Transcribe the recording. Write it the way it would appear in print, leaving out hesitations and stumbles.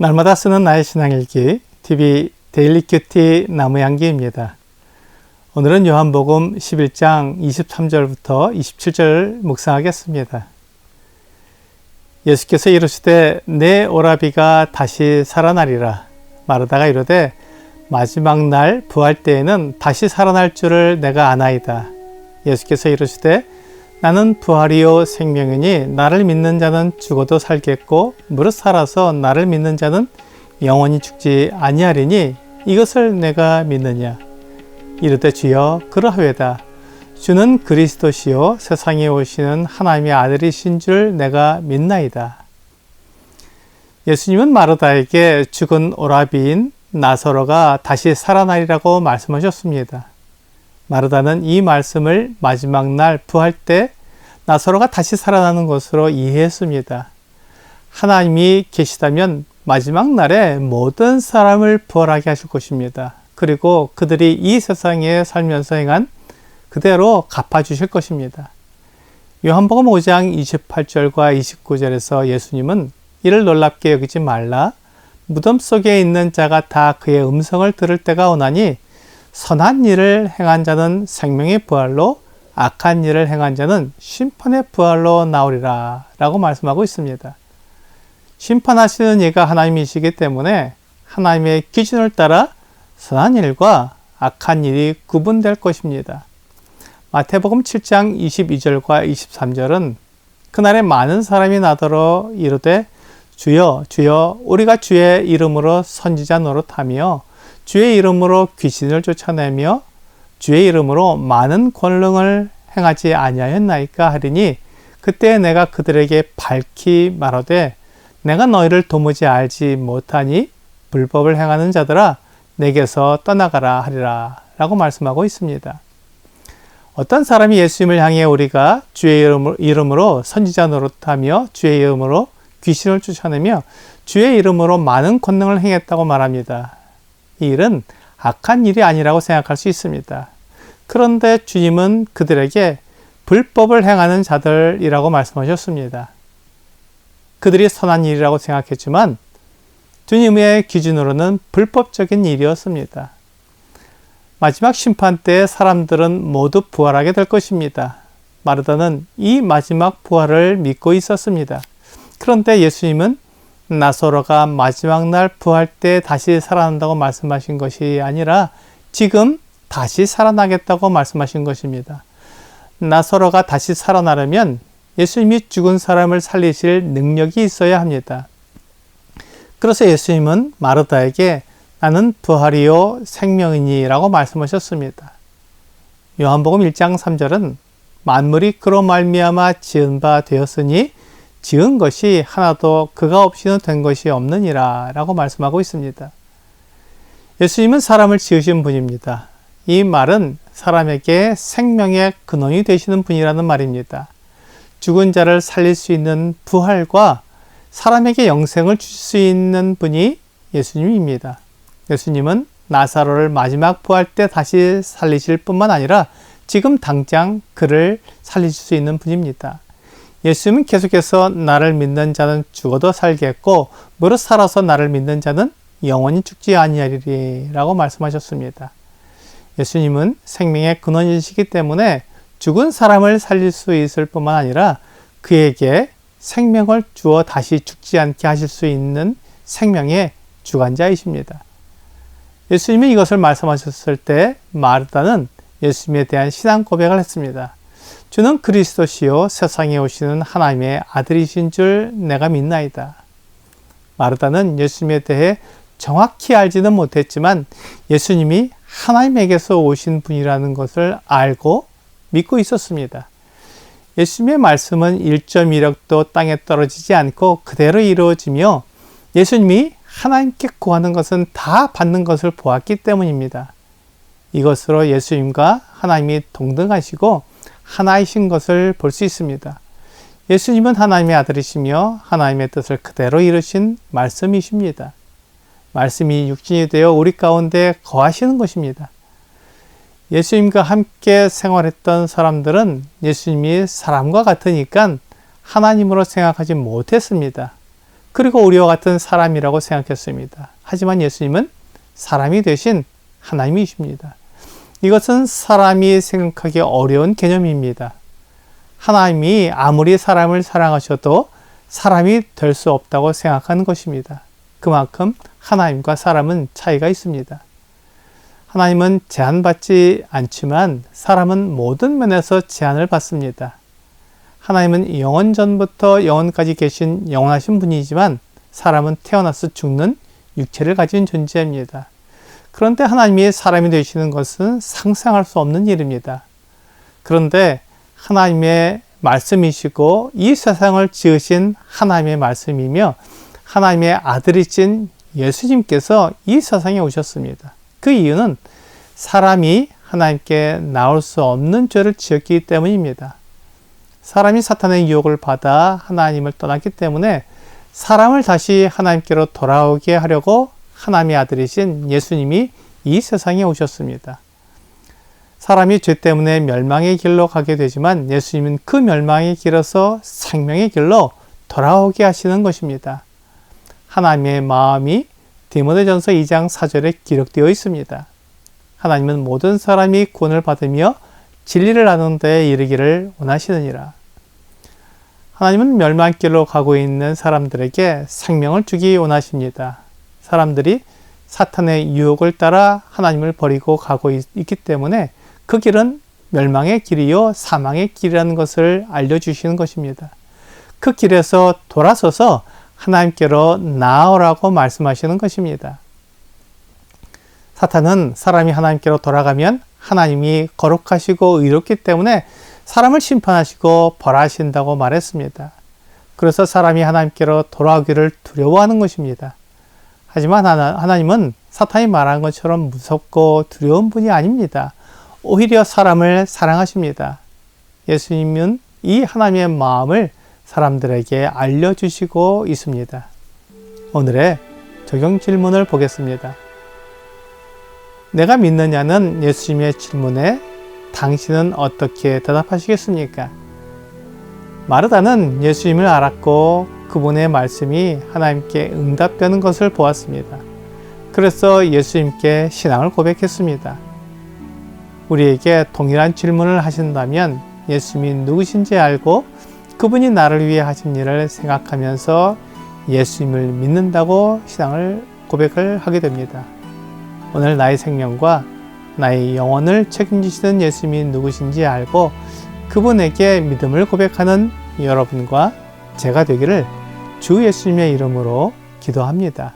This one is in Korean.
날마다 쓰는 나의 신앙일기 TV 데일리 큐티 나무향기입니다. 오늘은 요한복음 11장 23절부터 27절 묵상하겠습니다. 예수께서 이르시되 내 오라비가 다시 살아나리라. 마르다가 이르되 마지막 날 부활 때에는 다시 살아날 줄을 내가 아나이다. 예수께서 이르시되 나는 부활이요 생명이니 나를 믿는 자는 죽어도 살겠고 무릇 살아서 나를 믿는 자는 영원히 죽지 아니하리니 이것을 내가 믿느냐. 이르되 주여 그러하외다. 주는 그리스도시요 세상에 오시는 하나님의 아들이신 줄 내가 믿나이다. 예수님은 마르다에게 죽은 오라비인 나사로가 다시 살아나리라고 말씀하셨습니다. 마르다는 이 말씀을 마지막 날 부활 때 나사로가 다시 살아나는 것으로 이해했습니다. 하나님이 계시다면 마지막 날에 모든 사람을 부활하게 하실 것입니다. 그리고 그들이 이 세상에 살면서 행한 그대로 갚아주실 것입니다. 요한복음 5장 28절과 29절에서 예수님은 이를 놀랍게 여기지 말라. 무덤 속에 있는 자가 다 그의 음성을 들을 때가 오나니 선한 일을 행한 자는 생명의 부활로 악한 일을 행한 자는 심판의 부활로 나오리라 라고 말씀하고 있습니다. 심판하시는 이가 하나님이시기 때문에 하나님의 기준을 따라 선한 일과 악한 일이 구분될 것입니다. 마태복음 7장 22절과 23절은 그날에 많은 사람이 나더러 이르되 주여 주여 우리가 주의 이름으로 선지자 노릇하며 주의 이름으로 귀신을 쫓아내며 주의 이름으로 많은 권능을 행하지 아니하였나이까 하리니 그때 내가 그들에게 밝히 말하되 내가 너희를 도무지 알지 못하니 불법을 행하는 자들아 내게서 떠나가라 하리라 라고 말씀하고 있습니다. 어떤 사람이 예수님을 향해 우리가 주의 이름으로 선지자 노릇하며 주의 이름으로 귀신을 쫓아내며 주의 이름으로 많은 권능을 행했다고 말합니다. 이 일은 악한 일이 아니라고 생각할 수 있습니다. 그런데 주님은 그들에게 불법을 행하는 자들이라고 말씀하셨습니다. 그들이 선한 일이라고 생각했지만 주님의 기준으로는 불법적인 일이었습니다. 마지막 심판 때 사람들은 모두 부활하게 될 것입니다. 마르다는 이 마지막 부활을 믿고 있었습니다. 그런데 예수님은 나사로가 마지막 날 부활 때 다시 살아난다고 말씀하신 것이 아니라 지금 다시 살아나겠다고 말씀하신 것입니다. 나사로가 다시 살아나려면 예수님이 죽은 사람을 살리실 능력이 있어야 합니다. 그래서 예수님은 마르다에게 나는 부활이요 생명이니 라고 말씀하셨습니다. 요한복음 1장 3절은 만물이 그로 말미암아 지은 바 되었으니 지은 것이 하나도 그가 없이는 된 것이 없느니라 라고 말씀하고 있습니다. 예수님은 사람을 지으신 분입니다. 이 말은 사람에게 생명의 근원이 되시는 분이라는 말입니다. 죽은 자를 살릴 수 있는 부활과 사람에게 영생을 주실 수 있는 분이 예수님입니다. 예수님은 나사로를 마지막 부활 때 다시 살리실 뿐만 아니라 지금 당장 그를 살리실 수 있는 분입니다. 예수님은 계속해서 나를 믿는 자는 죽어도 살겠고 무릇 살아서 나를 믿는 자는 영원히 죽지 아니하리리 라고 말씀하셨습니다. 예수님은 생명의 근원이시기 때문에 죽은 사람을 살릴 수 있을 뿐만 아니라 그에게 생명을 주어 다시 죽지 않게 하실 수 있는 생명의 주관자이십니다. 예수님이 이것을 말씀하셨을 때 마르다는 예수님에 대한 신앙 고백을 했습니다. 주는 그리스도시요 세상에 오시는 하나님의 아들이신 줄 내가 믿나이다. 마르다는 예수님에 대해 정확히 알지는 못했지만 예수님이 하나님에게서 오신 분이라는 것을 알고 믿고 있었습니다. 예수님의 말씀은 1.1획도 땅에 떨어지지 않고 그대로 이루어지며 예수님이 하나님께 구하는 것은 다 받는 것을 보았기 때문입니다. 이것으로 예수님과 하나님이 동등하시고 하나이신 것을 볼 수 있습니다. 예수님은 하나님의 아들이시며 하나님의 뜻을 그대로 이루신 말씀이십니다. 말씀이 육신이 되어 우리 가운데 거하시는 것입니다. 예수님과 함께 생활했던 사람들은 예수님이 사람과 같으니까 하나님으로 생각하지 못했습니다. 그리고 우리와 같은 사람이라고 생각했습니다. 하지만 예수님은 사람이 되신 하나님이십니다. 이것은 사람이 생각하기 어려운 개념입니다. 하나님이 아무리 사람을 사랑하셔도 사람이 될 수 없다고 생각하는 것입니다. 그만큼 하나님과 사람은 차이가 있습니다. 하나님은 제한받지 않지만 사람은 모든 면에서 제한을 받습니다. 하나님은 영원 전부터 영원까지 계신 영원하신 분이지만 사람은 태어나서 죽는 육체를 가진 존재입니다. 그런데 하나님이 사람이 되시는 것은 상상할 수 없는 일입니다. 그런데 하나님의 말씀이시고 이 세상을 지으신 하나님의 말씀이며 하나님의 아들이신 예수님께서 이 세상에 오셨습니다. 그 이유는 사람이 하나님께 나올 수 없는 죄를 지었기 때문입니다. 사람이 사탄의 유혹을 받아 하나님을 떠났기 때문에 사람을 다시 하나님께로 돌아오게 하려고 하나님의 아들이신 예수님이 이 세상에 오셨습니다. 사람이 죄 때문에 멸망의 길로 가게 되지만 예수님은 그 멸망의 길에서 생명의 길로 돌아오게 하시는 것입니다. 하나님의 마음이 디모데전서 2장 4절에 기록되어 있습니다. 하나님은 모든 사람이 구원을 받으며 진리를 아는 데에 이르기를 원하시느니라. 하나님은 멸망길로 가고 있는 사람들에게 생명을 주기 원하십니다. 사람들이 사탄의 유혹을 따라 하나님을 버리고 가고 있기 때문에 그 길은 멸망의 길이요 사망의 길이라는 것을 알려주시는 것입니다. 그 길에서 돌아서서 하나님께로 나아오라고 말씀하시는 것입니다. 사탄은 사람이 하나님께로 돌아가면 하나님이 거룩하시고 의롭기 때문에 사람을 심판하시고 벌하신다고 말했습니다. 그래서 사람이 하나님께로 돌아오기를 두려워하는 것입니다. 하지만 하나님은 사탄이 말한 것처럼 무섭고 두려운 분이 아닙니다. 오히려 사람을 사랑하십니다. 예수님은 이 하나님의 마음을 사람들에게 알려주시고 있습니다. 오늘의 적용 질문을 보겠습니다. 내가 믿느냐는 예수님의 질문에 당신은 어떻게 대답하시겠습니까? 마르다는 예수님을 알았고 그분의 말씀이 하나님께 응답되는 것을 보았습니다. 그래서 예수님께 신앙을 고백했습니다. 우리에게 동일한 질문을 하신다면 예수님이 누구신지 알고 그분이 나를 위해 하신 일을 생각하면서 예수님을 믿는다고 신앙을 고백을 하게 됩니다. 오늘 나의 생명과 나의 영혼을 책임지시는 예수님이 누구신지 알고 그분에게 믿음을 고백하는 여러분과 제가 되기를 주 예수님의 이름으로 기도합니다.